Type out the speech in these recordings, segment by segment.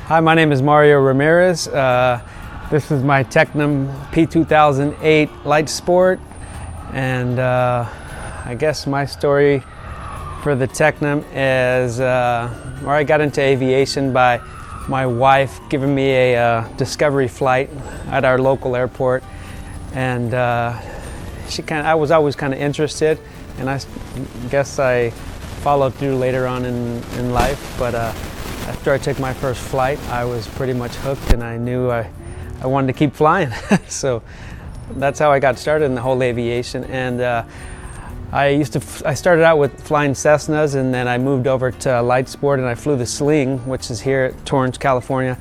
Hi, my name is Mario Ramirez. This is my Tecnam P2008 Light Sport, and I guess my story for the Tecnam is where I got into aviation by my wife giving me a discovery flight at our local airport, and I was always kind of interested, and I guess I followed through later on in life, but after I took my first flight, I was pretty much hooked, and I knew I wanted to keep flying. So that's how I got started in the whole aviation. And I started out with flying Cessnas, and then I moved over to Light Sport, and I flew the Sling, which is here at Torrance, California.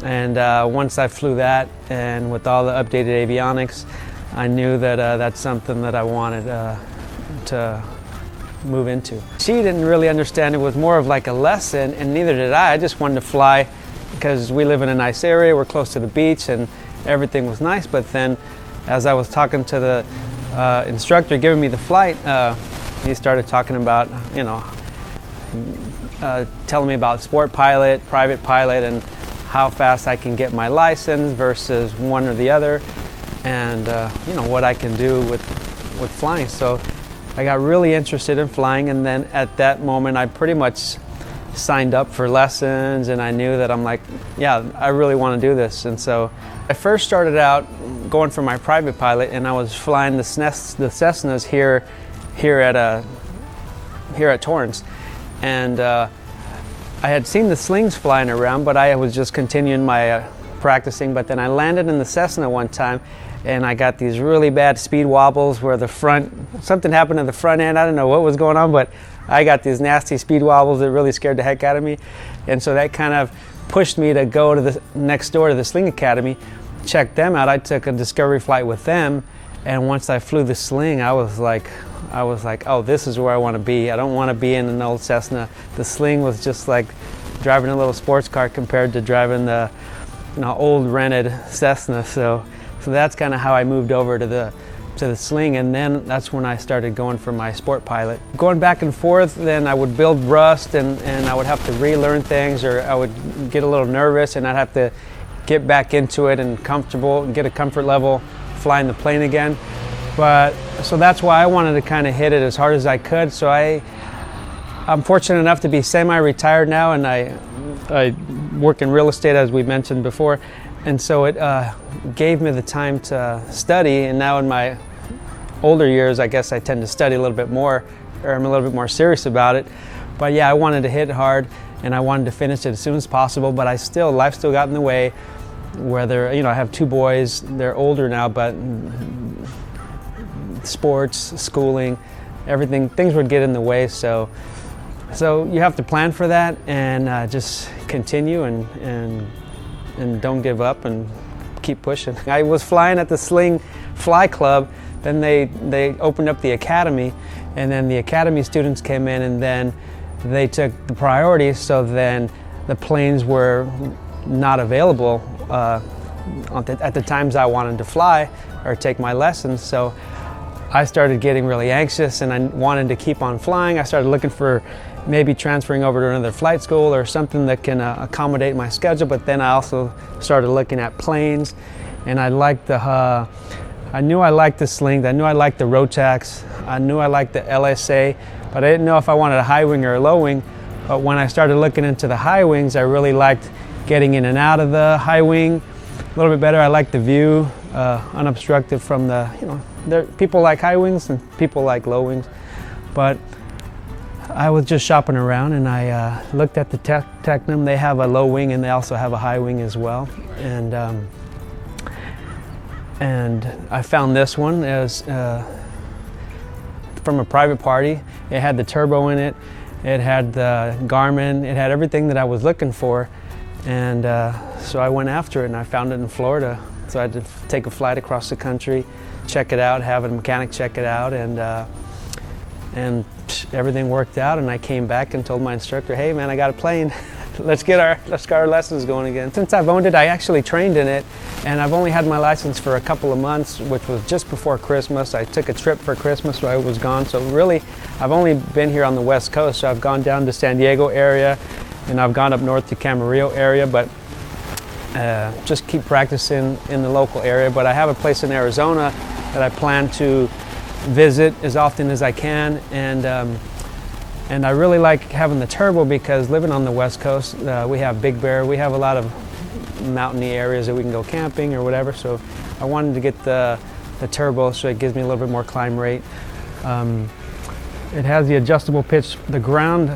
And once I flew that, and with all the updated avionics, I knew that that's something that I wanted to move into. She didn't really understand. It was more of like a lesson, and neither did I. I just wanted to fly because we live in a nice area, we're close to the beach, and everything was nice. But then as I was talking to the instructor giving me the flight, he started talking about, telling me about sport pilot, private pilot, and how fast I can get my license versus one or the other, and what I can do with flying. So I got really interested in flying, and then at that moment I pretty much signed up for lessons, and I knew that I'm like, yeah, I really want to do this. And so I first started out going for my private pilot, and I was flying the Cessnas here at Torrance, and I had seen the Slings flying around, but I was just continuing my practicing. But then I landed in the Cessna one time, and I got these really bad speed wobbles where something happened to the front end. I don't know what was going on, but I got these nasty speed wobbles that really scared the heck out of me. And so that kind of pushed me to go to the next door to the Sling Academy, check them out. I took a discovery flight with them, and once I flew the Sling, I was like, oh, this is where I want to be. I don't want to be in an old Cessna. The Sling was just like driving a little sports car compared to driving the old rented Cessna. So that's kind of how I moved over to the Sling, and then that's when I started going for my sport pilot. Going back and forth, then I would build rust, and I would have to relearn things, or I would get a little nervous, and I'd have to get back into it and comfortable and get a comfort level flying the plane again. So that's why I wanted to kind of hit it as hard as I could. So I'm fortunate enough to be semi-retired now, and I work in real estate, as we mentioned before. And so it gave me the time to study, and now in my older years, I guess I tend to study a little bit more, or I'm a little bit more serious about it. But yeah, I wanted to hit hard, and I wanted to finish it as soon as possible, but life still got in the way. Whether, I have two boys, they're older now, but sports, schooling, everything, things would get in the way. So you have to plan for that, and just continue and don't give up and keep pushing. I was flying at the Sling Fly Club, then they opened up the academy, and then the academy students came in, and then they took the priority, so then the planes were not available at the times I wanted to fly or take my lessons. So I started getting really anxious, and I wanted to keep on flying. I started looking for maybe transferring over to another flight school or something that can accommodate my schedule. But then I also started looking at planes, and I knew I liked the Sling, I knew I liked the Rotax, I knew I liked the LSA, but I didn't know if I wanted a high wing or a low wing. But when I started looking into the high wings, I really liked getting in and out of the high wing a little bit better. I liked the view, unobstructed from people like high wings and people like low wings. But I was just shopping around, and I looked at the Tecnam. They have a low wing, and they also have a high wing as well. And I found this one as from a private party. It had the turbo in it. It had the Garmin. It had everything that I was looking for. And so I went after it, and I found it in Florida. So I had to take a flight across the country, check it out, have a mechanic check it out, and everything worked out. And I came back and told my instructor, hey man, I got a plane. Let's get our lessons going again. Since I've owned it, I actually trained in it, and I've only had my license for a couple of months, which was just before Christmas. I took a trip for Christmas, so I was gone. So really, I've only been here on the West Coast. So I've gone down to San Diego area, and I've gone up north to Camarillo area, but just keep practicing in the local area. But I have a place in Arizona that I plan to visit as often as I can, and I really like having the turbo because living on the West Coast, we have Big Bear, we have a lot of mountainy areas that we can go camping or whatever. So I wanted to get the turbo so it gives me a little bit more climb rate. It has the adjustable pitch. The ground,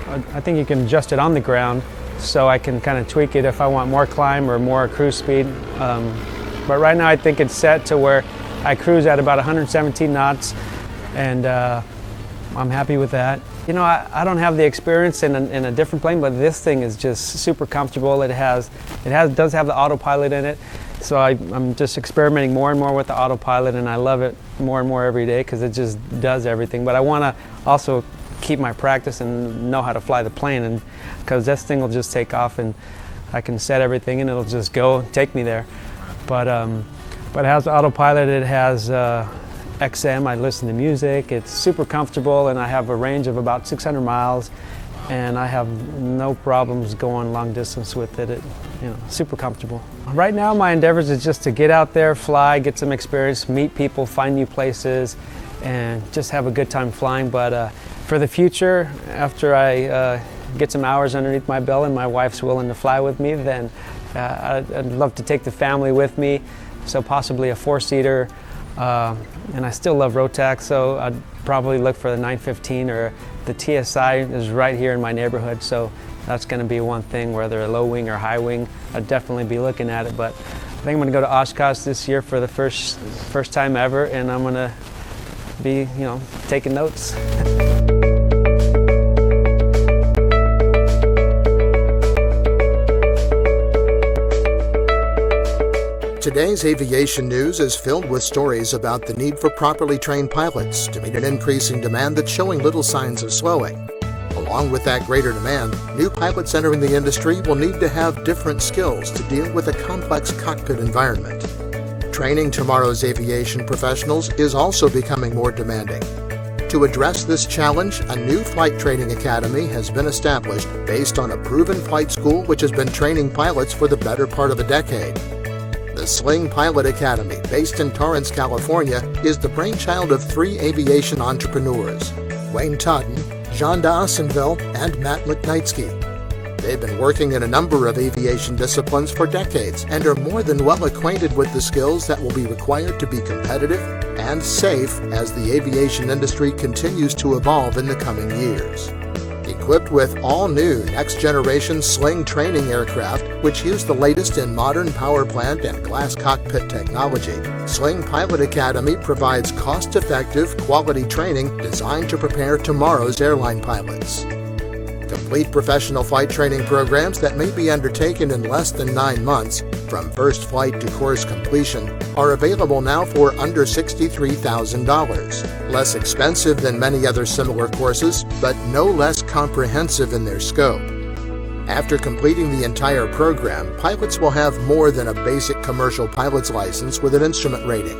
I think you can adjust it on the ground, so I can kind of tweak it if I want more climb or more cruise speed. But right now I think it's set to where I cruise at about 117 knots, and I'm happy with that. You know, I don't have the experience in a different plane, but this thing is just super comfortable. It does have the autopilot in it, so I'm just experimenting more and more with the autopilot, and I love it more and more every day because it just does everything. But I want to also keep my practice and know how to fly the plane, and because this thing will just take off and I can set everything and it'll just go take me there. But it has autopilot, it has XM, I listen to music, it's super comfortable, and I have a range of about 600 miles, and I have no problems going long distance with it. Super comfortable. Right now my endeavors is just to get out there, fly, get some experience, meet people, find new places, and just have a good time flying. But for the future, after I get some hours underneath my belt and my wife's willing to fly with me, then I'd love to take the family with me, so possibly a 4-seater. And I still love Rotax, so I'd probably look for the 915, or the TSI is right here in my neighborhood, so that's going to be one thing, whether a low wing or high wing, I'd definitely be looking at it. But I think I'm going to go to Oshkosh this year for the first time ever, and I'm going to be, taking notes. Today's aviation news is filled with stories about the need for properly trained pilots to meet an increasing demand that's showing little signs of slowing. Along with that greater demand, new pilots entering the industry will need to have different skills to deal with a complex cockpit environment. Training tomorrow's aviation professionals is also becoming more demanding. To address this challenge, a new flight training academy has been established based on a proven flight school which has been training pilots for the better part of a decade. The Sling Pilot Academy, based in Torrance, California, is the brainchild of 3 aviation entrepreneurs, Wayne Totten, Jean D'Asenville, and Matt McKnightsky. They've been working in a number of aviation disciplines for decades and are more than well acquainted with the skills that will be required to be competitive and safe as the aviation industry continues to evolve in the coming years. Equipped with all-new next-generation Sling training aircraft, which use the latest in modern power plant and glass cockpit technology, Sling Pilot Academy provides cost-effective, quality training designed to prepare tomorrow's airline pilots. Complete professional flight training programs that may be undertaken in less than 9 months, from first flight to course completion, are available now for under $63,000. Less expensive than many other similar courses, but no less comprehensive in their scope. After completing the entire program, pilots will have more than a basic commercial pilot's license with an instrument rating.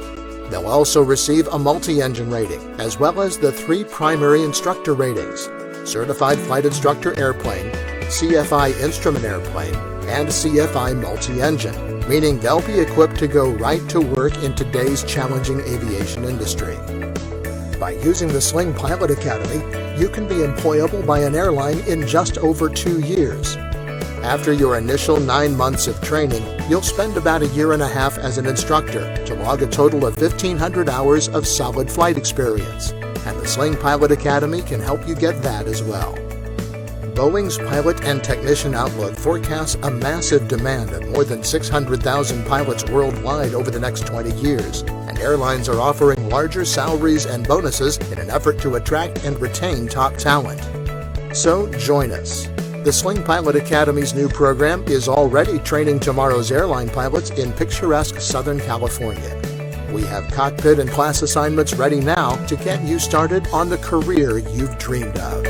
They'll also receive a multi-engine rating, as well as the 3 primary instructor ratings: Certified Flight Instructor Airplane, CFI Instrument Airplane, and CFI Multi-Engine, meaning they'll be equipped to go right to work in today's challenging aviation industry. By using the Sling Pilot Academy, you can be employable by an airline in just over 2 years. After your initial 9 months of training, you'll spend about a year and a half as an instructor to log a total of 1,500 hours of solid flight experience. And the Sling Pilot Academy can help you get that as well. Boeing's Pilot and Technician Outlook forecasts a massive demand of more than 600,000 pilots worldwide over the next 20 years, and airlines are offering larger salaries and bonuses in an effort to attract and retain top talent. So join us. The Sling Pilot Academy's new program is already training tomorrow's airline pilots in picturesque Southern California. We have cockpit and class assignments ready now to get you started on the career you've dreamed of.